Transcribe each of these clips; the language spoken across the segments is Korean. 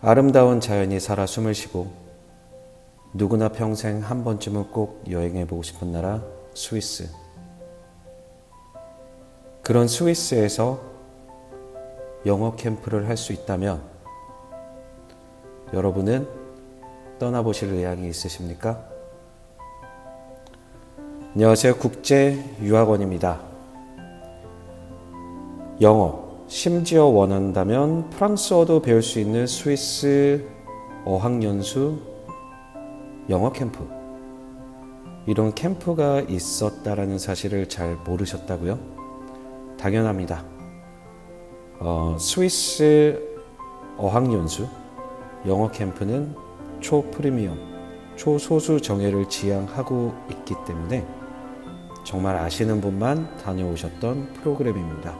아름다운 자연이 살아 숨을 쉬고 누구나 평생 한 번쯤은 꼭 여행해보고 싶은 나라 스위스. 그런 스위스에서 영어 캠프를 할 수 있다면 여러분은 떠나보실 의향이 있으십니까? 안녕하세요. 국제유학원입니다. 영어, 심지어 원한다면 프랑스어도 배울 수 있는 스위스 어학연수 영어 캠프. 이런 캠프가 있었다라는 사실을 잘 모르셨다고요? 당연합니다. 스위스 어학연수 영어 캠프는 초프리미엄, 초소수 정예를 지향하고 있기 때문에 정말 아시는 분만 다녀오셨던 프로그램입니다.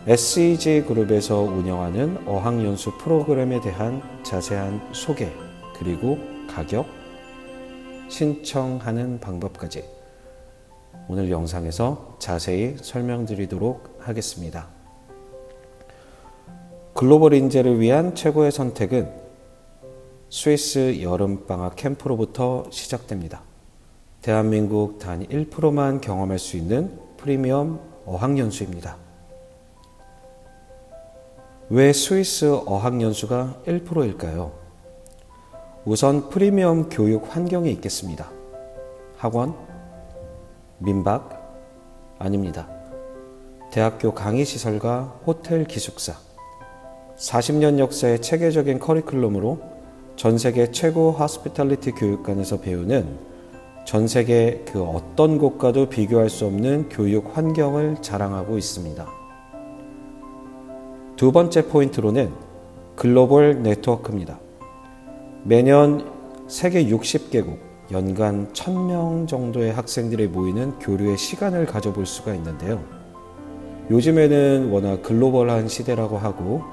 SEG 그룹에서 운영하는 어학연수 프로그램에 대한 자세한 소개, 그리고 가격, 신청하는 방법까지 오늘 영상에서 자세히 설명드리도록 하겠습니다. 글로벌 인재를 위한 최고의 선택은 스위스 여름방학 캠프로부터 시작됩니다. 대한민국 단 1%만 경험할 수 있는 프리미엄 어학연수입니다. 왜 스위스 어학연수가 1%일까요? 우선 프리미엄 교육 환경이 있겠습니다. 학원, 민박, 아닙니다. 대학교 강의시설과 호텔 기숙사, 40년 역사의 체계적인 커리큘럼으로 전세계 최고 호스피탈리티 교육관에서 배우는 전세계 그 어떤 곳과도 비교할 수 없는 교육 환경을 자랑하고 있습니다. 두 번째 포인트로는 글로벌 네트워크입니다. 매년 세계 60개국, 연간 1000명 정도의 학생들이 모이는 교류의 시간을 가져볼 수가 있는데요. 요즘에는 워낙 글로벌한 시대라고 하고,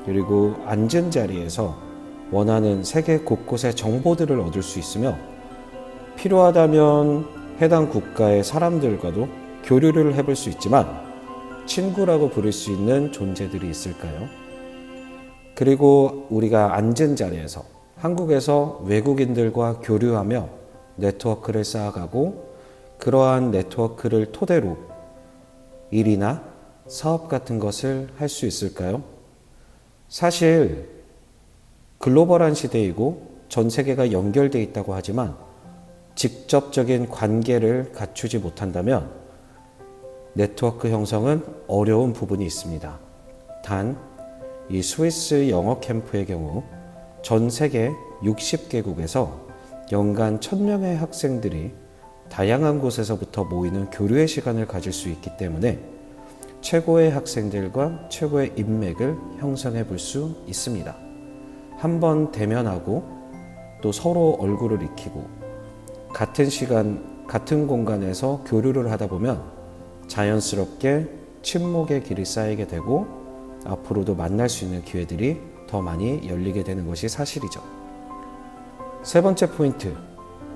그리고 앉은 자리에서 원하는 세계 곳곳의 정보들을 얻을 수 있으며, 필요하다면 해당 국가의 사람들과도 교류를 해볼 수 있지만 친구라고 부를 수 있는 존재들이 있을까요? 그리고 우리가 앉은 자리에서 한국에서 외국인들과 교류하며 네트워크를 쌓아가고, 그러한 네트워크를 토대로 일이나 사업 같은 것을 할 수 있을까요? 사실 글로벌한 시대이고 전 세계가 연결되어 있다고 하지만 직접적인 관계를 갖추지 못한다면 네트워크 형성은 어려운 부분이 있습니다. 단, 이 스위스 영어 캠프의 경우 전 세계 60개국에서 연간 1000명의 학생들이 다양한 곳에서부터 모이는 교류의 시간을 가질 수 있기 때문에 최고의 학생들과 최고의 인맥을 형성해 볼 수 있습니다. 한번 대면하고 또 서로 얼굴을 익히고 같은 시간, 같은 공간에서 교류를 하다 보면 자연스럽게 친목의 길이 쌓이게 되고 앞으로도 만날 수 있는 기회들이 더 많이 열리게 되는 것이 사실이죠. 세 번째 포인트,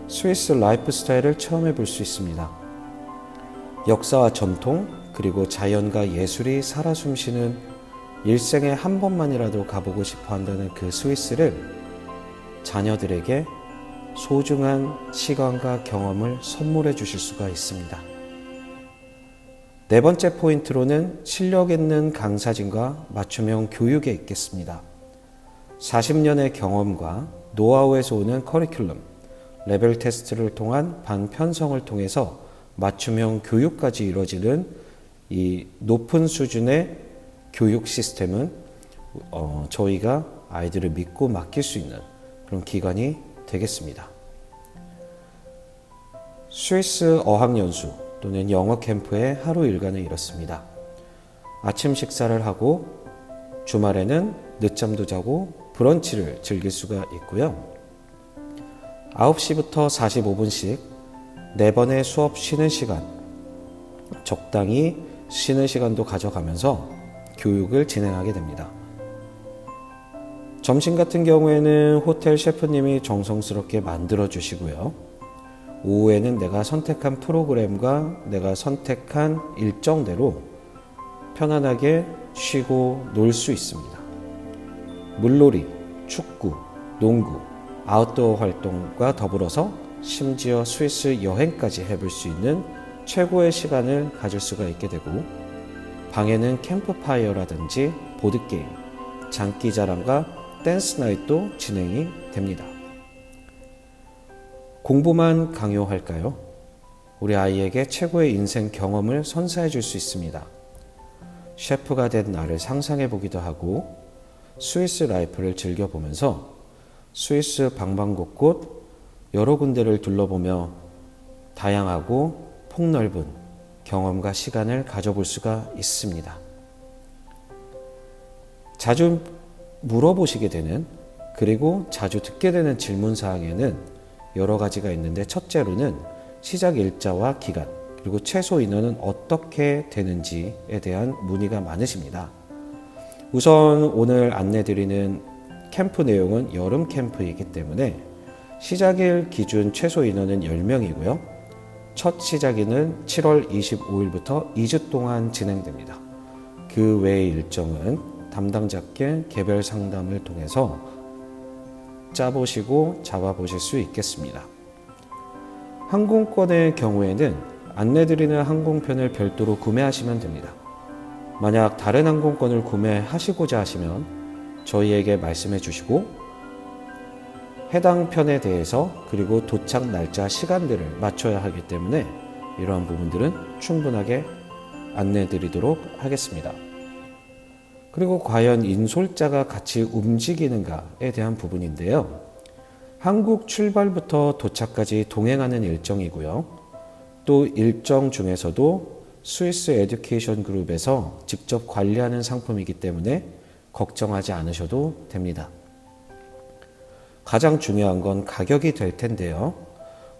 스위스 라이프 스타일을 체험해 볼 수 있습니다. 역사와 전통, 그리고 자연과 예술이 살아 숨쉬는 일생에 한 번만이라도 가보고 싶어 한다는 그 스위스를 자녀들에게 소중한 시간과 경험을 선물해 주실 수가 있습니다. 네 번째 포인트로는 실력 있는 강사진과 맞춤형 교육에 있겠습니다. 40년의 경험과 노하우에서 오는 커리큘럼, 레벨 테스트를 통한 반편성을 통해서 맞춤형 교육까지 이루어지는 이 높은 수준의 교육 시스템은 저희가 아이들을 믿고 맡길 수 있는 그런 기관이 되겠습니다. 스위스 어학연수 또는 영어 캠프의 하루 일과는 이렇습니다. 아침 식사를 하고 주말에는 늦잠도 자고 브런치를 즐길 수가 있고요. 9시부터 45분씩 4번의 수업 쉬는 시간, 적당히 쉬는 시간도 가져가면서 교육을 진행하게 됩니다. 점심 같은 경우에는 호텔 셰프님이 정성스럽게 만들어 주시고요. 오후에는 내가 선택한 프로그램과 내가 선택한 일정대로 편안하게 쉬고 놀 수 있습니다. 물놀이, 축구, 농구, 아웃도어 활동과 더불어서 심지어 스위스 여행까지 해볼 수 있는 최고의 시간을 가질 수가 있게 되고, 방에는 캠프파이어라든지 보드게임, 장기자랑과 댄스 나잇도 진행이 됩니다. 공부만 강요할까요? 우리 아이에게 최고의 인생 경험을 선사해 줄 수 있습니다. 셰프가 된 나를 상상해 보기도 하고, 스위스 라이프를 즐겨보면서 스위스 방방곳곳 여러 군데를 둘러보며 다양하고 폭넓은 경험과 시간을 가져볼 수가 있습니다. 자주 물어보시게 되는, 그리고 자주 듣게 되는 질문사항에는 여러 가지가 있는데, 첫째로는 시작 일자와 기간, 그리고 최소 인원은 어떻게 되는지에 대한 문의가 많으십니다. 우선 오늘 안내드리는 캠프 내용은 여름 캠프이기 때문에 시작일 기준 최소 인원은 10명이고요. 첫 시작일은 7월 25일부터 2주 동안 진행됩니다. 그 외의 일정은 담당자께 개별 상담을 통해서 짜보시고 잡아보실 수 있겠습니다. 항공권의 경우에는 안내드리는 항공편을 별도로 구매하시면 됩니다. 만약 다른 항공권을 구매하시고자 하시면 저희에게 말씀해 주시고, 해당 편에 대해서 그리고 도착 날짜 시간들을 맞춰야 하기 때문에 이러한 부분들은 충분하게 안내 드리도록 하겠습니다. 그리고 과연 인솔자가 같이 움직이는가에 대한 부분인데요. 한국 출발부터 도착까지 동행하는 일정이고요. 또 일정 중에서도 스위스 에듀케이션 그룹에서 직접 관리하는 상품이기 때문에 걱정하지 않으셔도 됩니다. 가장 중요한 건 가격이 될 텐데요.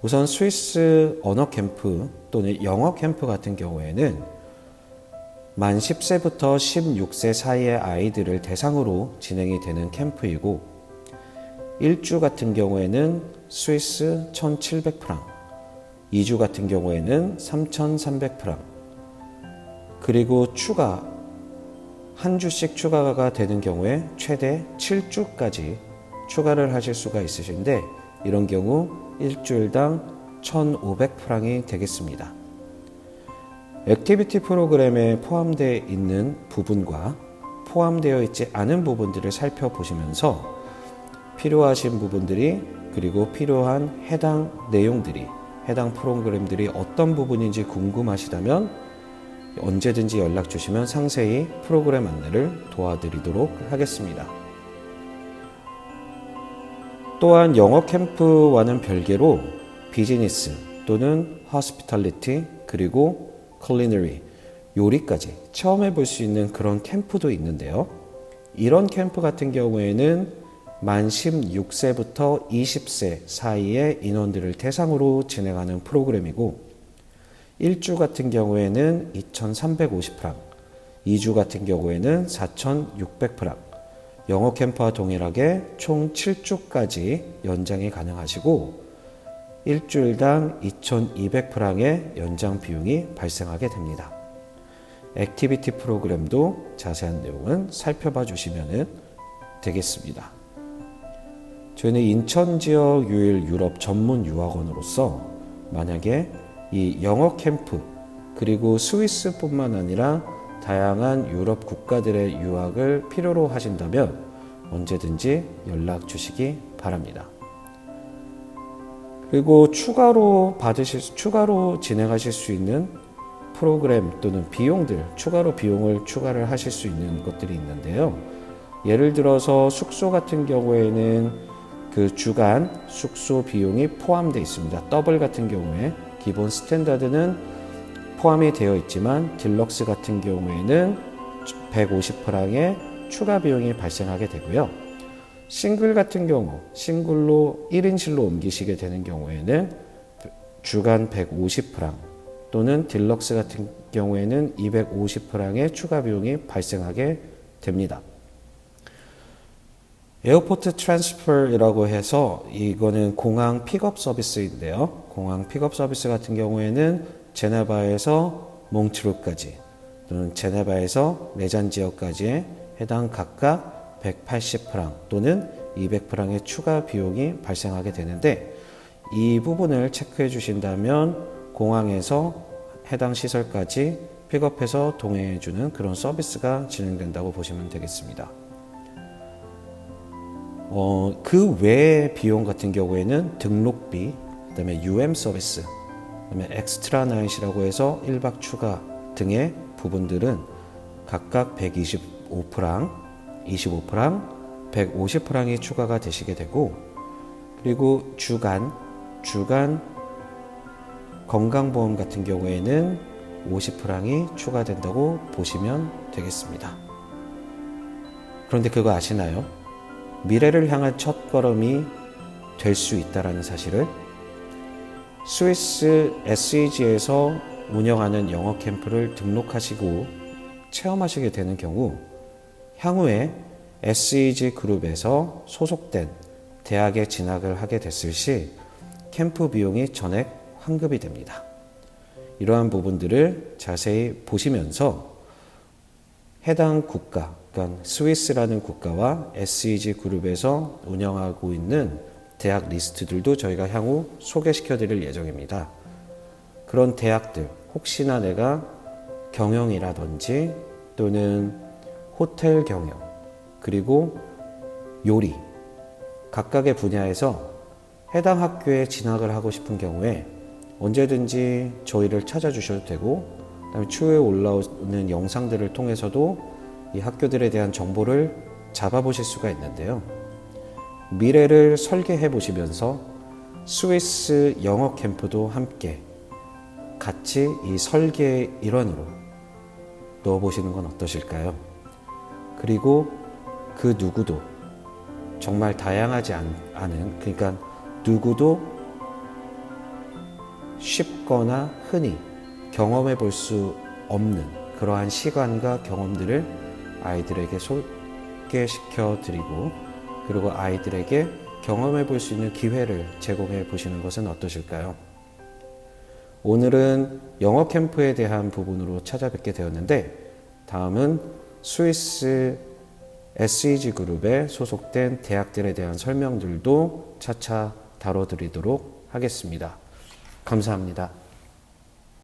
우선 스위스 언어 캠프 또는 영어 캠프 같은 경우에는 만 10세부터 16세 사이의 아이들을 대상으로 진행이 되는 캠프이고, 1주 같은 경우에는 스위스 1,700프랑, 2주 같은 경우에는 3,300프랑, 그리고 한 주씩 추가가 되는 경우에 최대 7주까지 추가를 하실 수가 있으신데, 이런 경우 일주일당 1,500프랑이 되겠습니다. 액티비티 프로그램에 포함되어 있는 부분과 포함되어 있지 않은 부분들을 살펴보시면서 필요하신 부분들이, 그리고 필요한 해당 내용들이, 해당 프로그램들이 어떤 부분인지 궁금하시다면 언제든지 연락 주시면 상세히 프로그램 안내를 도와드리도록 하겠습니다. 또한 영어 캠프와는 별개로 비즈니스 또는 호스피탈리티, 그리고 컬리너리, 요리까지 체험해 볼 수 있는 그런 캠프도 있는데요. 이런 캠프 같은 경우에는 만 16세부터 20세 사이의 인원들을 대상으로 진행하는 프로그램이고, 1주 같은 경우에는 2,350프랑, 2주 같은 경우에는 4,600프랑, 영어 캠프와 동일하게 총 7주까지 연장이 가능하시고, 일주일당 2,200프랑의 연장 비용이 발생하게 됩니다. 액티비티 프로그램도 자세한 내용은 살펴봐 주시면 되겠습니다. 저희는 인천 지역 유일 유럽 전문 유학원으로서 만약에 이 영어 캠프, 그리고 스위스뿐만 아니라 다양한 유럽 국가들의 유학을 필요로 하신다면 언제든지 연락 주시기 바랍니다. 그리고 추가로 진행하실 수 있는 프로그램 또는 비용들, 추가로 비용을 추가를 하실 수 있는 것들이 있는데요. 예를 들어서 숙소 같은 경우에는 그 주간 숙소 비용이 포함되어 있습니다. 더블 같은 경우에 기본 스탠다드는 포함이 되어 있지만 딜럭스 같은 경우에는 150프랑의 추가 비용이 발생하게 되고요. 싱글 같은 경우, 싱글로 1인실로 옮기시게 되는 경우에는 주간 150프랑 또는 딜럭스 같은 경우에는 250프랑의 추가 비용이 발생하게 됩니다. 에어포트 트랜스퍼라고 해서 이거는 공항 픽업 서비스인데요. 공항 픽업 서비스 같은 경우에는 제네바에서 몽트르까지 또는 제네바에서 레잔 지역까지의 해당 각각 180프랑 또는 200프랑의 추가 비용이 발생하게 되는데, 이 부분을 체크해 주신다면 공항에서 해당 시설까지 픽업해서 동행해 주는 그런 서비스가 진행된다고 보시면 되겠습니다. 그 외의 비용 같은 경우에는 등록비, 그다음에 UM 서비스, 그다음에 엑스트라 나잇이라고 해서 1박 추가 등의 부분들은 각각 125프랑, 25프랑, 150프랑이 추가가 되시게 되고, 그리고 주간 건강보험 같은 경우에는 50프랑이 추가된다고 보시면 되겠습니다. 그런데 그거 아시나요? 미래를 향한 첫걸음이 될 수 있다는 사실을. 스위스 SEG에서 운영하는 영어 캠프를 등록하시고 체험하시게 되는 경우, 향후에 SEG 그룹에서 소속된 대학에 진학을 하게 됐을 시 캠프 비용이 전액 환급이 됩니다. 이러한 부분들을 자세히 보시면서 해당 국가, 그러니까 스위스라는 국가와 SEG 그룹에서 운영하고 있는 대학 리스트들도 저희가 향후 소개시켜 드릴 예정입니다. 그런 대학들, 혹시나 내가 경영이라든지 또는 호텔 경영, 그리고 요리, 각각의 분야에서 해당 학교에 진학을 하고 싶은 경우에 언제든지 저희를 찾아주셔도 되고, 그다음에 추후에 올라오는 영상들을 통해서도 이 학교들에 대한 정보를 잡아보실 수가 있는데요. 미래를 설계해 보시면서 스위스 영어 캠프도 함께 같이 이 설계의 일환으로 넣어보시는 건 어떠실까요? 그리고 그 누구도 정말 다양하지 않은, 그러니까 누구도 쉽거나 흔히 경험해 볼 수 없는 그러한 시간과 경험들을 아이들에게 소개시켜 드리고, 그리고 아이들에게 경험해 볼 수 있는 기회를 제공해 보시는 것은 어떠실까요? 오늘은 영어 캠프에 대한 부분으로 찾아뵙게 되었는데, 다음은 스위스 SEG 그룹에 소속된 대학들에 대한 설명들도 차차 다뤄드리도록 하겠습니다. 감사합니다.